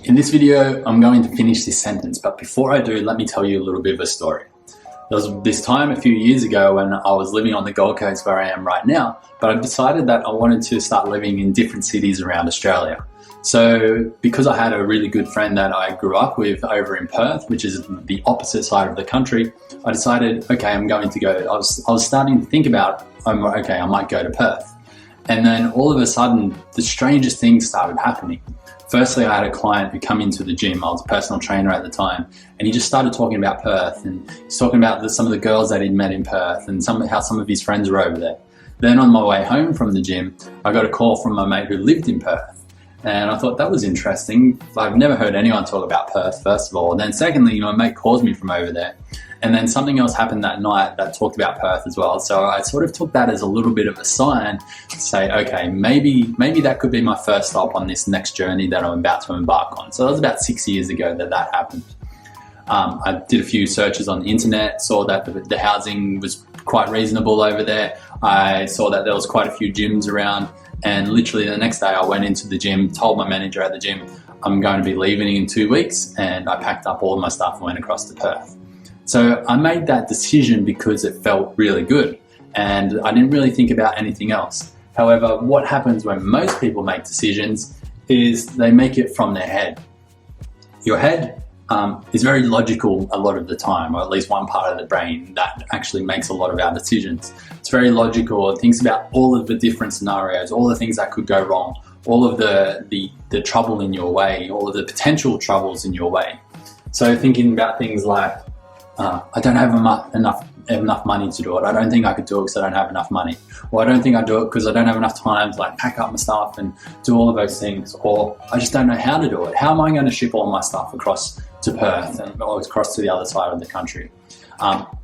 In this video, I'm going to finish this sentence, but before I do, let me tell you a little bit of a story. There was this time a few years ago when I was living on the Gold Coast where I am right now, but I decided that I wanted to start living in different cities around Australia. So because I had a really good friend that I grew up with over in Perth, which is the opposite side of the country, I decided, okay, I'm going to go. I was starting to think about, okay, I might go to Perth. And then all of a sudden, the strangest things started happening. Firstly, I had a client who come into the gym. I was a personal trainer at the time, and he just started talking about Perth, and he's talking about some of the girls that he'd met in Perth and how some of his friends were over there. Then on my way home from the gym, I got a call from my mate who lived in Perth, and I thought that was interesting. I've never heard anyone talk about Perth, first of all. And then secondly, my mate calls me from over there. And then something else happened that night that talked about Perth as well. So I sort of took that as a little bit of a sign to say, okay, maybe that could be my first stop on this next journey that I'm about to embark on. So that was about 6 years ago that happened. I did a few searches on the internet, saw that the housing was quite reasonable over there. I saw that there was quite a few gyms around, and literally the next day I went into the gym, told my manager at the gym, I'm going to be leaving in 2 weeks, and I packed up all of my stuff and went across to Perth. So I made that decision because it felt really good, and I didn't really think about anything else. However, what happens when most people make decisions is they make it from their head. Your head is very logical a lot of the time, or at least one part of the brain that actually makes a lot of our decisions. It's very logical. It thinks about all of the different scenarios, all the things that could go wrong, all of the trouble in your way, all of the potential troubles in your way. So thinking about things like, I don't have enough money to do it. I don't think I could do it because I don't have enough money. Or I don't think I do it because I don't have enough time to pack up my stuff and do all of those things. Or I just don't know how to do it. How am I going to ship all my stuff across to Perth and across to the other side of the country?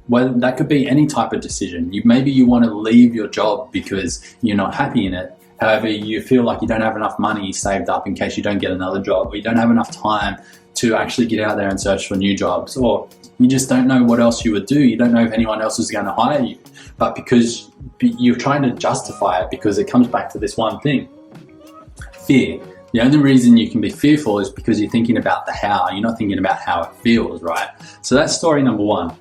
Well, that could be any type of decision. Maybe you want to leave your job because you're not happy in it. However, you feel like you don't have enough money saved up in case you don't get another job, or you don't have enough time to actually get out there and search for new jobs, or you just don't know what else you would do. You don't know if anyone else is going to hire you, but because you're trying to justify it, because it comes back to this one thing, fear. The only reason you can be fearful is because you're thinking about the how. You're not thinking about how it feels, right? So that's story number one.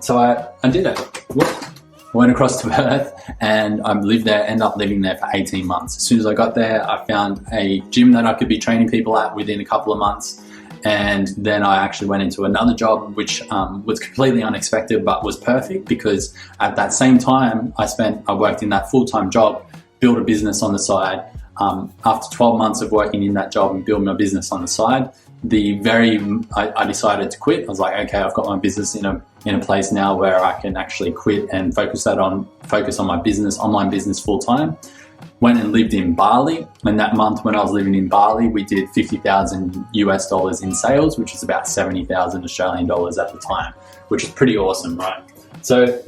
So I did it. I went across to Perth and I lived there, ended up living there for 18 months. As soon as I got there, I found a gym that I could be training people at within a couple of months. And then I actually went into another job, which was completely unexpected, but was perfect, because at that same time I worked in that full-time job, built a business on the side. After 12 months of working in that job and building my business on the side, I decided to quit. I was like, okay, I've got my business in a place now where I can actually quit and focus on my business, online business full time. Went and lived in Bali, and that month when I was living in Bali, we did $50,000 in sales, which is about 70,000 Australian dollars at the time, which is pretty awesome, right? So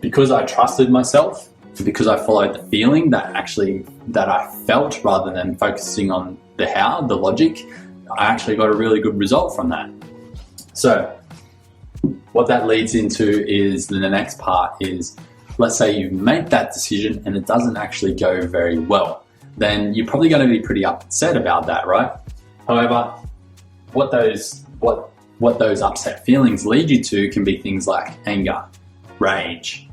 because I trusted myself, because I followed the feeling that I felt rather than focusing on the how, the logic, I actually got a really good result from that. So what that leads into is the next part is, let's say you make that decision and it doesn't actually go very well, then you're probably going to be pretty upset about that, right? However, what those upset feelings lead you to can be things like anger, rage,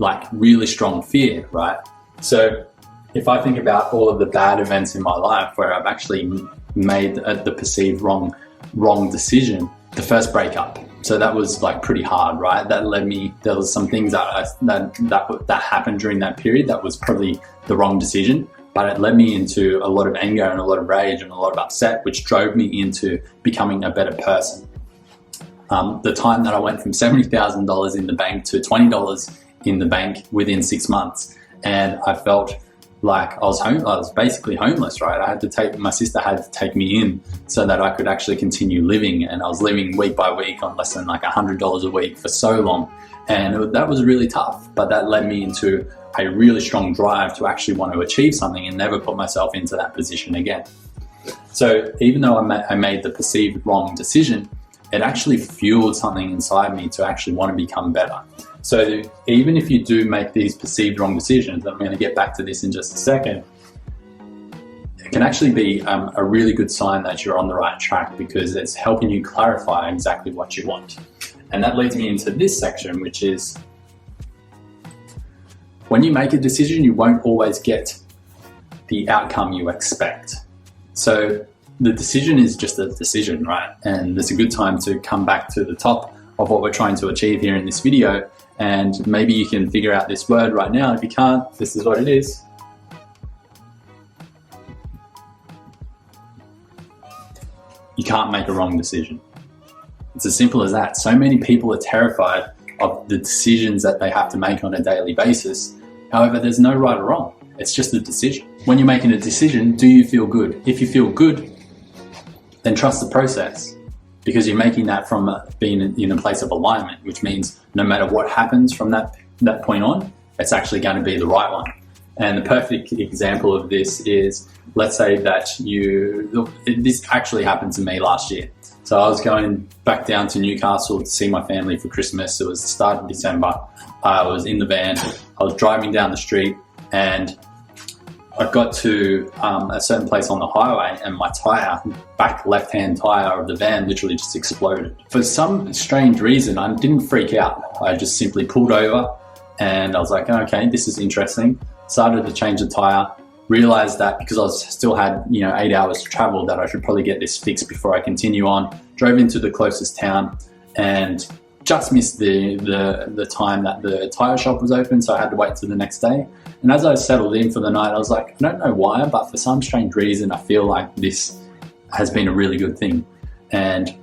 like really strong fear, right? So if I think about all of the bad events in my life where I've actually made the perceived wrong decision, the first breakup. So that was pretty hard, right? There was some things that happened during that period that was probably the wrong decision, but it led me into a lot of anger and a lot of rage and a lot of upset, which drove me into becoming a better person. The time that I went from $70,000 in the bank to $20 in the bank within 6 months, and I felt like I was basically homeless, right? My sister had to take me in so that I could actually continue living, and I was living week by week on less than $100 a week for so long, and that was really tough. But that led me into a really strong drive to actually want to achieve something and never put myself into that position again. So even though I made the perceived wrong decision, it actually fueled something inside me to actually want to become better. So even if you do make these perceived wrong decisions, I'm going to get back to this in just a second, can actually be a really good sign that you're on the right track, because it's helping you clarify exactly what you want. And that leads me into this section, which is when you make a decision, you won't always get the outcome you expect. So the decision is just a decision, right? And there's a good time to come back to the top of what we're trying to achieve here in this video. And maybe you can figure out this word right now. If you can't, this is what it is. You can't make a wrong decision. It's as simple as that. So many people are terrified of the decisions that they have to make on a daily basis. However, there's no right or wrong. It's just a decision. When you're making a decision, do you feel good? If you feel good, then trust the process, because you're making that from being in a place of alignment, which means no matter what happens from that point on, it's actually going to be the right one. And the perfect example of this is, let's say that this actually happened to me last year. So I was going back down to Newcastle to see my family for Christmas. It was the start of December. I was in the van. I was driving down the street, and I got to a certain place on the highway, and my tire, back left-hand tire of the van, literally just exploded. For some strange reason, I didn't freak out. I just simply pulled over, and I was like, okay, this is interesting. Started to change the tire. Realized that because I still had 8 hours to travel, that I should probably get this fixed before I continue on. Drove into the closest town and just missed the time that the tire shop was open, so I had to wait till the next day. And as I settled in for the night, I was like, I don't know why, but for some strange reason, I feel like this has been a really good thing. And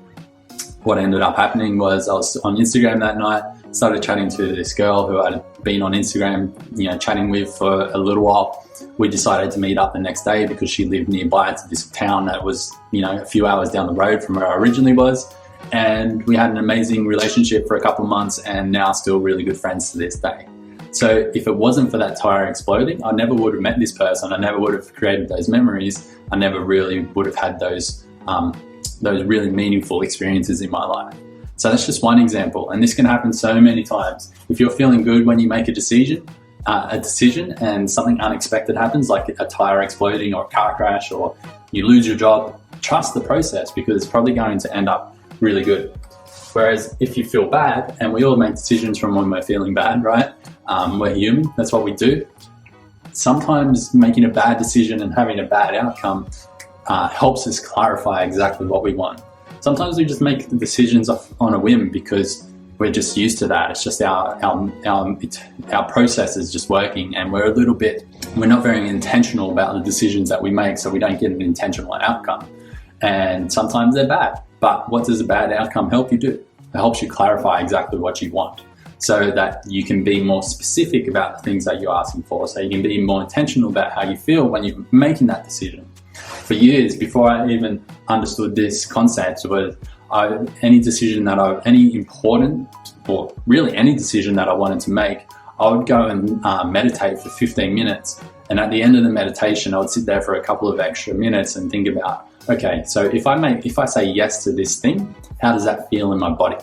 what ended up happening was I was on Instagram that night, started chatting to this girl who I'd been on Instagram, chatting with for a little while. We decided to meet up the next day because she lived nearby to this town that was, a few hours down the road from where I originally was. And we had an amazing relationship for a couple of months, and now still really good friends to this day. So if it wasn't for that tire exploding, I never would have met this person. I never would have created those memories. I never really would have had those really meaningful experiences in my life. So that's just one example, and this can happen so many times. If you're feeling good when you make a decision and something unexpected happens, like a tire exploding or a car crash or you lose your job, trust the process, because it's probably going to end up really good. Whereas if you feel bad, and we all make decisions from when we're feeling bad, right? We're human, that's what we do. Sometimes making a bad decision and having a bad outcome helps us clarify exactly what we want. Sometimes we just make the decisions on a whim because we're just used to that. It's just our process is just working, and we're not very intentional about the decisions that we make, so we don't get an intentional outcome. And sometimes they're bad, but what does a bad outcome help you do? It helps you clarify exactly what you want, so that you can be more specific about the things that you're asking for, so you can be more intentional about how you feel when you're making that decision. For years, before I even understood this concept, was any decision that any important, or really any decision that I wanted to make, I would go and meditate for 15 minutes. And at the end of the meditation, I would sit there for a couple of extra minutes and think about, okay, so if I say yes to this thing, how does that feel in my body?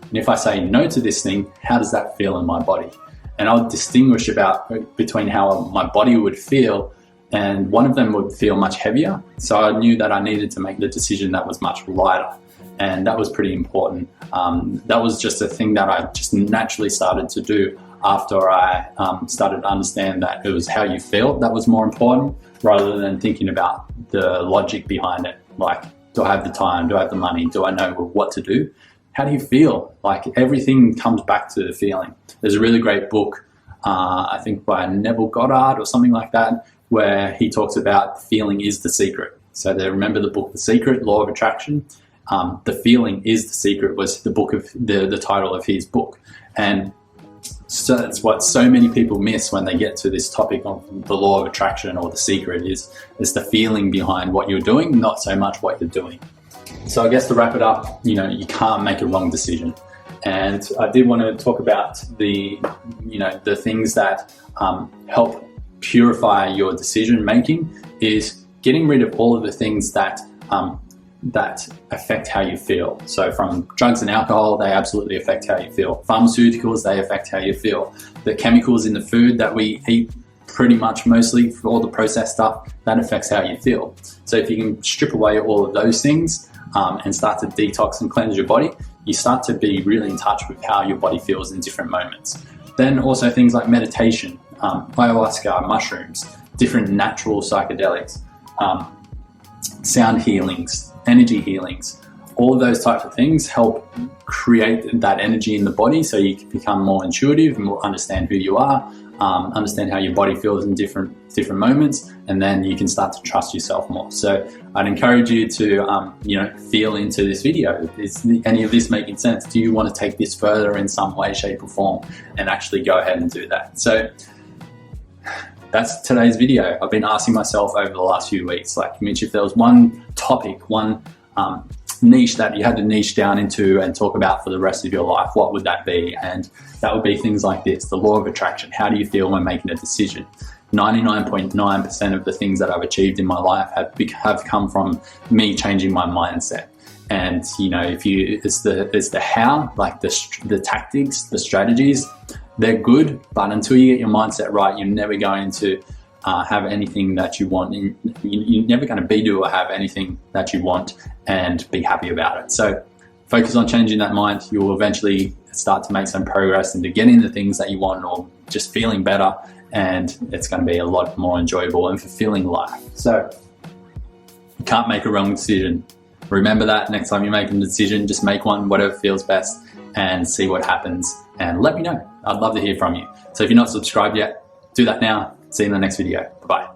And if I say no to this thing, how does that feel in my body? And I would distinguish between how my body would feel, and one of them would feel much heavier. So I knew that I needed to make the decision that was much lighter. And that was pretty important. That was just a thing that I just naturally started to do after I started to understand that it was how you feel that was more important, rather than thinking about the logic behind it. Like, do I have the time? Do I have the money? Do I know what to do? How do you feel? Like, everything comes back to the feeling. There's a really great book, I think by Neville Goddard or something like that, where he talks about feeling is the secret. So remember the book, The Secret, Law of Attraction? The Feeling is the Secret was the title of his book. And so that's what so many people miss when they get to this topic of the law of attraction or the secret is the feeling behind what you're doing, not so much what you're doing. So I guess to wrap it up, you can't make a wrong decision. And I did want to talk about the things that help purify your decision making is getting rid of all of the things that affect how you feel. So from drugs and alcohol, they absolutely affect how you feel. Pharmaceuticals, they affect how you feel. The chemicals in the food that we eat pretty much mostly for all the processed stuff, that affects how you feel. So if you can strip away all of those things and start to detox and cleanse your body, you start to be really in touch with how your body feels in different moments. Then also things like meditation, ayahuasca, mushrooms, different natural psychedelics, sound healings, energy healings, all of those types of things help create that energy in the body so you can become more intuitive and more understand who you are, understand how your body feels in different moments, and then you can start to trust yourself more. So I'd encourage you to feel into this video. Is any of this making sense? Do you want to take this further in some way, shape or form, and actually go ahead and do that? So that's today's video. I've been asking myself over the last few weeks, like, Mitch, if there was one topic, one niche that you had to niche down into and talk about for the rest of your life, what would that be? And that would be things like this: the law of attraction. How do you feel when making a decision? 99.9% of the things that I've achieved in my life have come from me changing my mindset. And it's the how, like the tactics, the strategies, they're good, but until you get your mindset right, you're never going to have anything that you want. You're never going to do or have anything that you want and be happy about it. So focus on changing that mind. You will eventually start to make some progress into getting the things that you want or just feeling better, and it's going to be a lot more enjoyable and fulfilling life. So you can't make a wrong decision. Remember that next time you're making a decision, just make one, whatever feels best, and see what happens, and let me know. I'd love to hear from you. So if you're not subscribed yet, do that now. See you in the next video. Bye-bye.